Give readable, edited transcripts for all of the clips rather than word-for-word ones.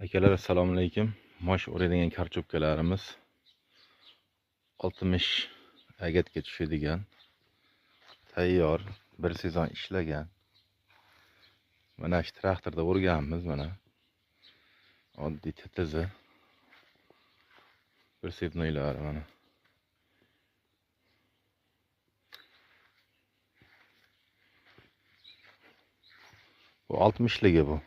Akalar, assalomu alaykum. Mosh o'raydigan karchopkalarimiz 60 agatga tushadigan, tayyor, bir sezon ishlagan. Mana shu traktorda o'rganmiz, mana. Oddiy titizi. Bir sepnoylari mana. Bu 60ligi bu.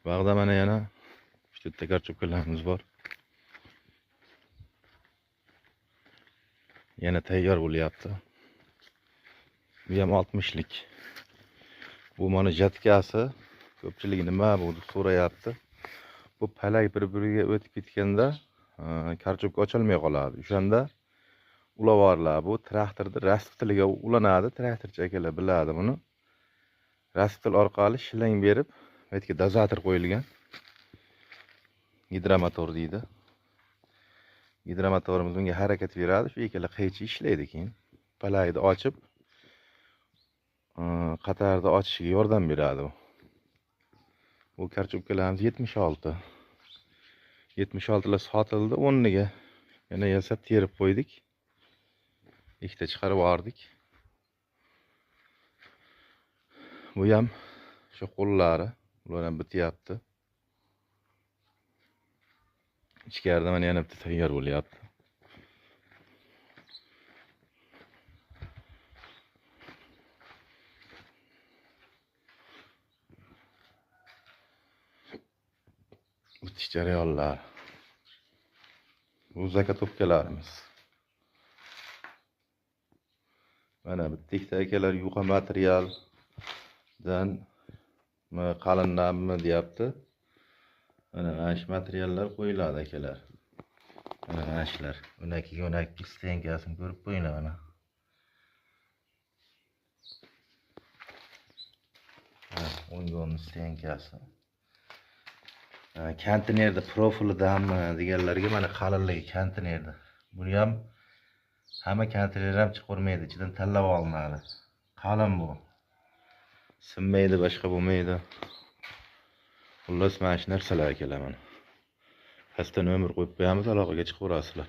Bag'da mana yana işte karchopkalarimiz bor. Yana tayyor bo'lyapti. Bu ham 60lik. Bu mana jatkasi. Ko'pchilik nima bu so'rayapti. Bu palak bir-biriga o'tib ketganda karchopka ochilmay qoladi. O'shanda ulavorlar. Bu traktorda rasftiliga ulanadi. Traktorchi akalar biladi buni. Rasftil orqali shilang berib, bu yerga dozator qo'yilgan. Gidromotor deydi. Gidromotorimiz bunga harakat beradi. Shu ikkala qaychi ishlaydi keyin. Palakni ochib, qatarda ochishiga yordam beradi bu. Bu karchopkalarimiz 76. 76lar sotildi, 10niga yana yasab terib qo'ydik. Ikkita chiqarib yubordik. Bu ham shu qo'llari, ular ham bityapti. Ichkarida mana yana bitta tayyor bo'lyapti. O'tish jarayonlari. Bu zakatopkalarimiz. Mana bitta ikkita akalar yuqa materialdan qalindanmi deyapti. Mana shu materiallar qo'yiladi akalar. Mana shular. Yo'nak stenkasini ko'rib qo'yinglar mana. O'ngon stenkasi. Konteynerda profilidanmi deganlarga mana qalinligi konteynerda. Buni ham hamma konteyner ham chiqarmaydi, ichidan tanlab olinadi. Qalin bu. Sinmaydi, boshqa bo'lmaydi. Xullas mana shu narsalar akalar mana. Pastdan nomer qo'yib qo'yamiz, aloqaga chiqaverasizlar.